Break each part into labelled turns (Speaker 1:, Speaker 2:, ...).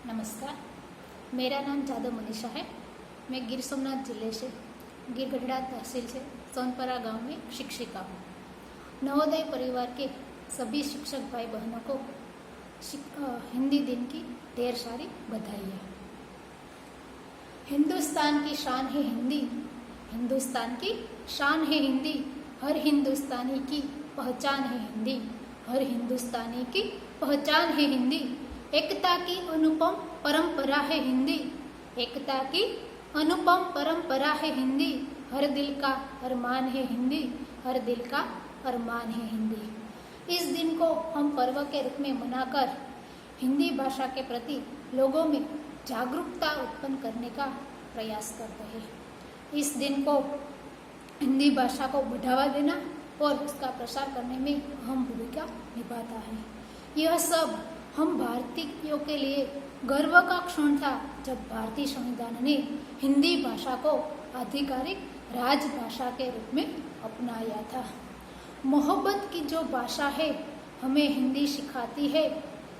Speaker 1: नमस्कार, मेरा नाम जादव मनीषा है। मैं गिर सोमनाथ जिले से गिर गढ़ड़ा तहसील से सोनपरा गांव में शिक्षिका हूँ। नवोदय परिवार के सभी शिक्षक भाई बहनों को हिंदी दिन की ढेर सारी बधाई है। हिंदुस्तान की शान है हिंदी, हिंदुस्तान की शान है हिंदी, हर हिंदुस्तानी की पहचान है हिंदी, हर हिंदुस्तानी की पहचान है हिंदी। एकता की अनुपम परंपरा है हिंदी, एकता की अनुपम परंपरा है हिंदी, हर दिल का अरमान है हिंदी, हर दिल का अरमान है हिंदी। इस दिन को हम पर्व के रूप में मनाकर हिंदी भाषा के प्रति लोगों में जागरूकता उत्पन्न करने का प्रयास करते हैं। इस दिन को हिंदी भाषा को बढ़ावा देना और उसका प्रसार करने में अहम भूमिका निभाता है। यह सब हम भारतीयों के लिए गर्व का क्षण था जब भारतीय संविधान ने हिंदी भाषा को आधिकारिक राजभाषा के रूप में अपनाया था। मोहब्बत की जो भाषा है हमें हिंदी सिखाती है,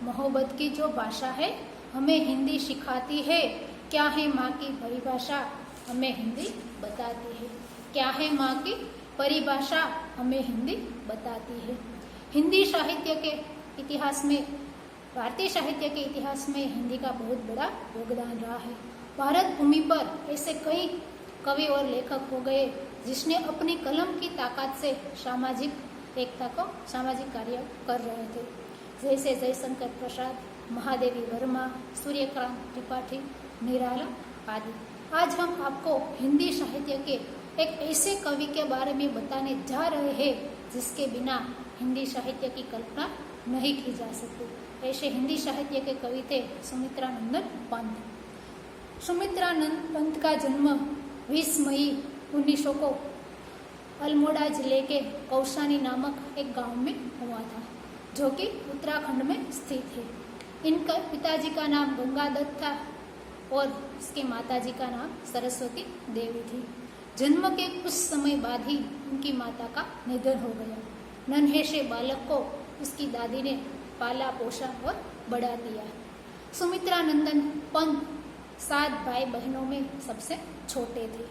Speaker 1: मोहब्बत की जो भाषा है हमें हिंदी सिखाती है। क्या है माँ की परिभाषा हमें हिंदी बताती है, क्या है माँ की परिभाषा हमें हिंदी बताती है। हिंदी साहित्य के इतिहास में, भारतीय साहित्य के इतिहास में हिंदी का बहुत बड़ा योगदान रहा है। भारत भूमि पर ऐसे कई कवि और लेखक हो गए जिसने अपनी कलम की ताकत से सामाजिक एकता को सामाजिक कार्य कर रहे थे, जैसे जयशंकर प्रसाद, महादेवी वर्मा, सूर्यकांत त्रिपाठी, निराला आदि। आज हम आपको हिंदी साहित्य के एक ऐसे कवि के बारे में बताने जा रहे हैं जिसके बिना हिंदी साहित्य की कल्पना नहीं की जा सकती। ऐसे हिंदी साहित्य के कवि थे सुमित्रानंदन पंत। सुमित्रानंद पंत का जन्म 20 मई 1900 को अल्मोड़ा जिले के कौसानी नामक एक गांव में हुआ था, जो कि उत्तराखंड में स्थित है। इनका पिताजी का नाम गंगादत्त था और इसके माताजी का नाम सरस्वती देवी थी। जन्म के कुछ समय बाद ही उनकी माता का निधन हो गया। नन्हे से बालक को उसकी दादी ने पाला पोसा और बढ़ा दिया। सुमित्रानंदन पंत 7 भाई बहनों में सबसे छोटे थे।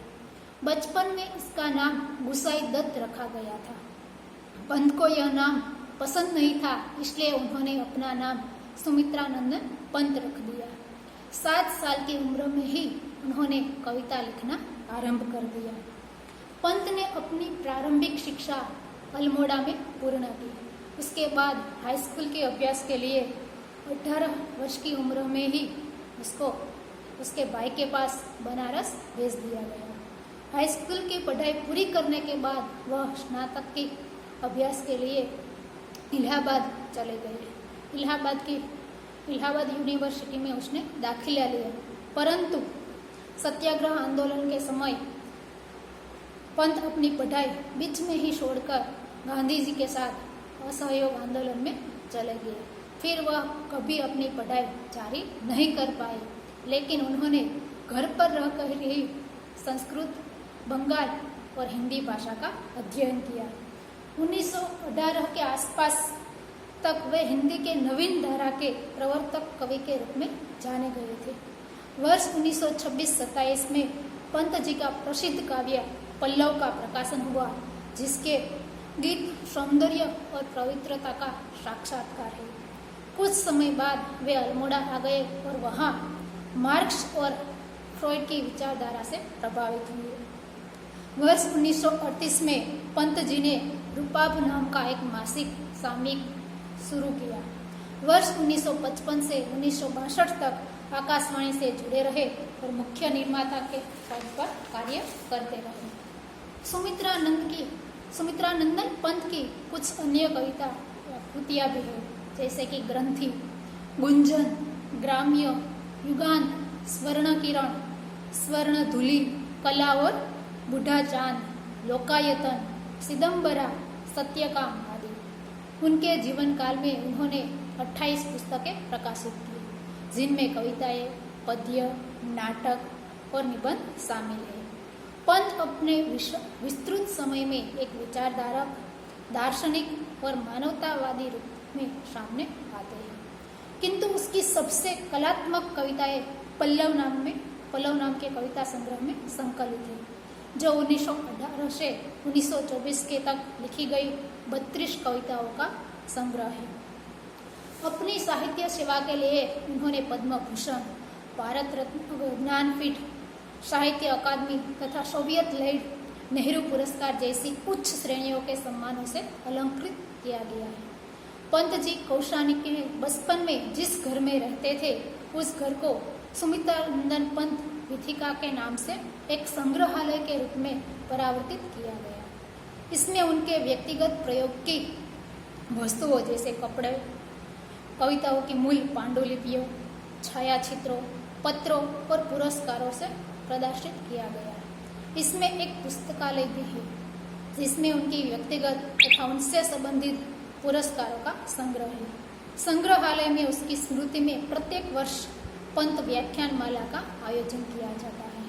Speaker 1: बचपन में इसका नाम गुसाई दत्त रखा गया था। पंत को यह नाम पसंद नहीं था, इसलिए उन्होंने अपना नाम सुमित्रानंदन पंत रख दिया। 7 साल की उम्र में ही उन्होंने कविता लिखना आरंभ कर दिया। पंत ने अपनी प्रारंभिक शिक्षा अल्मोड़ा में पूर्ण की। उसके बाद हाई स्कूल के अभ्यास के लिए 18 वर्ष की उम्र में ही उसको उसके भाई के पास बनारस भेज दिया गया। हाई स्कूल की पढ़ाई पूरी करने के बाद वह स्नातक के अभ्यास के लिए इलाहाबाद चले गए। इलाहाबाद यूनिवर्सिटी में उसने दाखिला लिया, परंतु सत्याग्रह आंदोलन के समय पंत अपनी पढ़ाई बीच में ही छोड़कर गांधी जी के साथ असहयोग आंदोलन में चले गए। फिर वह कभी अपनी पढ़ाई जारी नहीं कर पाए, लेकिन उन्होंने घर पर रहकर ही संस्कृत, बंगाल और हिंदी भाषा का अध्ययन किया। 1918 के आसपास तक वे हिंदी के नवीन धारा के प्रवर्तक कवि के रूप में जाने गए थे। वर्ष 1926-27 में पंत जी का प्रसिद्ध काव्य पल्लव का प्रकाशन हुआ, जिसके गीत सौंदर्य और पवित्रता का साक्षात्कार है। कुछ समय बाद वे अल्मोड़ा आ गए और वहाँ मार्क्स और फ्रॉइड की विचारधारा से प्रभावित हुए। वर्ष 1938 में पंत जी ने रूपाभ नाम का एक मासिक सामयिक शुरू किया। वर्ष 1955 से 1962 तक आकाशवाणी से जुड़े रहे और मुख्य निर्माता के पद पर कार्य करते रहे। सुमित्रानंदन पंत की कुछ अन्य कविता कृतियाँ भी है, जैसे कि ग्रंथि, गुंजन, ग्राम्य, युगांत, स्वर्ण किरण, स्वर्ण धूलि, कला और बूढ़ा चांद, लोकायतन, सिदम्बरा, सत्यकाम आदि। उनके जीवन काल में उन्होंने 28 पुस्तकें प्रकाशित की, जिनमें कविताएं, पद्य, नाटक और निबंध शामिल है। पंत अपने विस्तृत समय में एक विचारधारक, दार्शनिक और मानवतावादी रूप में सामने आते हैं। किंतु उसकी सबसे कलात्मक कविताएं पल्लव नाम के कविता संग्रह में संकलित है, जो 1918 से 1924 के तक लिखी गई 32 कविताओं का संग्रह है। अपनी साहित्य सेवा के लिए उन्होंने पद्म भूषण, भारत रत्न, ज्ञानपीठ, साहित्य अकादमी तथा सोवियत लाइट नेहरू पुरस्कार जैसी उच्च श्रेणियों के सम्मानों से अलंकृत किया गया है। पंत जी कौशानी के बचपन में जिस घर में रहते थे, उस घर को सुमित्रानंदन पंत वीथिका के नाम से एक संग्रहालय के रूप में परावर्तित किया गया। इसमें उनके व्यक्तिगत प्रयोग की वस्तुओं जैसे कपड़े, कविताओं की मूल पांडुलिपियों, छायाचित्रों, पत्रों और पुरस्कारों से प्रदर्शित किया गया है। इसमें एक पुस्तकालय भी है, जिसमें उनकी व्यक्तिगत तथा उनसे संबंधित पुरस्कारों का संग्रह है। संग्रहालय में उसकी स्मृति में प्रत्येक वर्ष पंत व्याख्यान माला का आयोजन किया जाता है।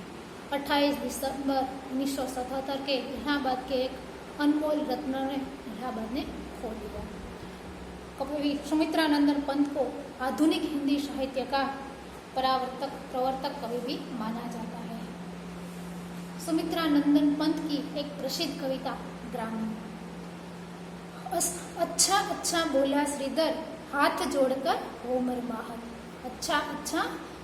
Speaker 1: 28 दिसंबर 1977 के इलाहाबाद के एक अनमोल रत्न ने इलाहाबाद ने खो दिया। कवि सुमित्रानंदन पंत को आधुनिक हिंदी साहित्य का प्रवर्तक कवि भी माना जाता है। सुमित्रानंदन पंत की एक प्रसिद्ध कविता ग्रामीण। अच्छा अच्छा बोला श्रीधर, हाथ जोड़कर हो मरमाहत। अच्छा अच्छा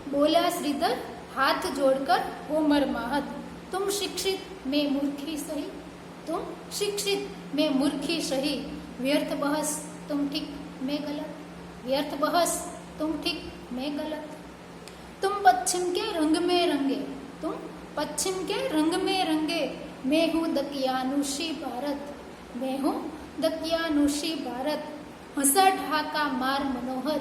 Speaker 1: बोला श्रीधर, हाथ जोड़कर हो मरमाहत। तुम शिक्षित मैं मूर्खी सही, तुम शिक्षित मैं मूर्खी सही। व्यर्थ बहस तुम ठीक मैं गलत, व्यर्थ बहस तुम ठीक मैं गलत। तुम पश्चिम के रंग में रंगे, तुम पश्चिम के रंग में रंगे। मैं हूँ दकियानुषी भारत, मैं हूँ दकियानुषी भारत। हंसा ढाका मार मनोहर,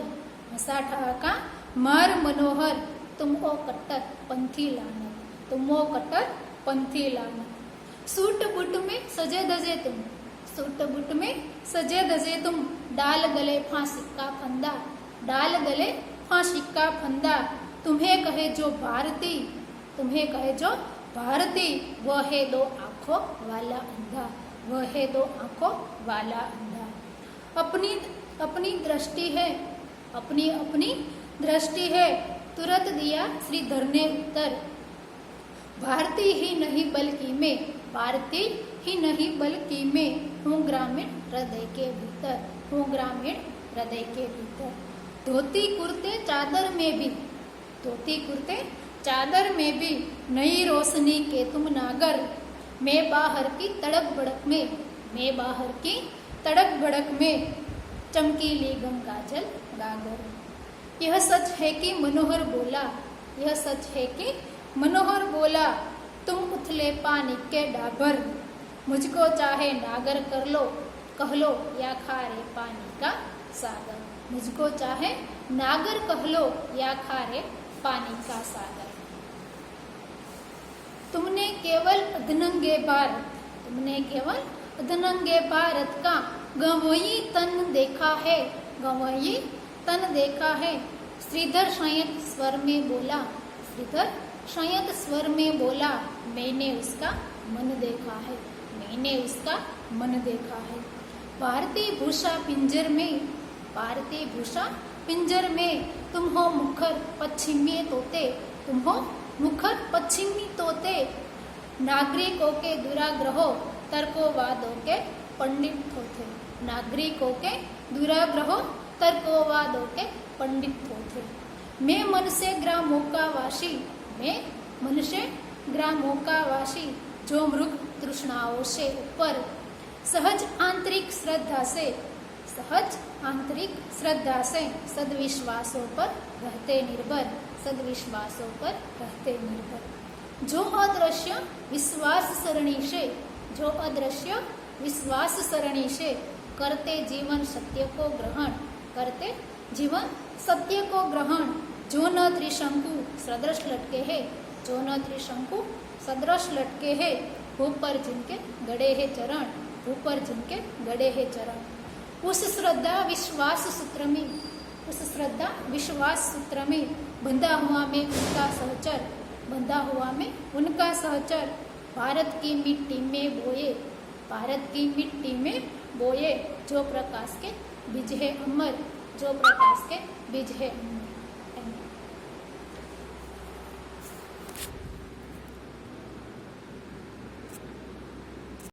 Speaker 1: हंसा ढाका मार मनोहर। तुम ओ कट्टर पंथी लानत, तुम ओ कट्टर पंथी लानत। सूट बूट में सजे धजे तुम, सूट बूट में सजे धजे तुम। डाल गले फांसी का फंदा, डाल गले फांसी का फंदा। तुम्हें कहे जो भारती, तुम्हें कहे जो भारती। वह है दो आंखों वाला अंधा, वह है दो आंखों वाला अंधा। अपनी अपनी दृष्टि है, अपनी अपनी दृष्टि है। तुरंत दिया श्रीधर ने उत्तर, भारतीय ही नहीं बल्कि मैं, भारतीय ही नहीं बल्कि मैं हूँ ग्रामीण हृदय के भीतर, हूँ ग्रामीण हृदय के भीतर। धोती कुर्ते चादर में भी, धोती कुर्ते चादर में भी नई रोशनी के तुम नागर। मैं बाहर की तड़क भड़क में, मैं बाहर की तड़क भड़क में चमकीली गंगा जल गागर। यह सच है कि मनोहर बोला, यह सच है कि मनोहर बोला। तुम उथले पानी के डाबर, मुझको चाहे नागर कर लो, कह लो या खारे पानी का सागर। मुझको चाहे नागर कह लो या खारे पानी का सागर। तुमने केवल अधनंगे भारत, तुमने केवल अधनंगे भारत का गंवई तन देखा है, गंवई तन देखा है। श्रीधर संयत स्वर में बोला, श्रीधर संयत स्वर में बोला। मैंने उसका मन देखा है, मैंने उसका मन देखा है। भारतीय भूषा पिंजर में, भारतीय भूषा पिंजर में। तुम हो मुखर पश्चिमी तोते, तुम हो मुखर पश्चिमी तोते। नागरिकों के दुराग्रहों तर्कवादों के पंडित होते, नागरिकों के दुराग्रहों तर्कवादों के पंडित होते। मैं मन से ग्रामों का वासी, मैं मन से ग्रामों का वासी। जो मृग तृष्णाओं से ऊपर सहज आंतरिक श्रद्धा से, सहज आंतरिक श्रद्धा से सद्विश्वासों पर रहते निर्भर, सद्विश्वासों पर रहते निर्भर। जो अदृश्य विश्वास सरणी से, जो अदृश्य विश्वास सरणी से करते जीवन सत्य को ग्रहण, करते जीवन सत्य को ग्रहण। जो न त्रिशंकु सदृश लटके है, जो न त्रिशंकु सदृश लटके है। ऊपर जिनके गड़े है चरण, ऊपर जिनके गड़े है चरण। उस श्रद्धा विश्वास सूत्र में, उस श्रद्धा विश्वास सूत्र में बंधा हुआ में उनका सहचर, बंधा हुआ में उनका सहचर। भारत की मिट्टी में बोए, भारत की मिट्टी में बोए। जो प्रकाश के बीज है अमर, जो प्रकाश के बीज है।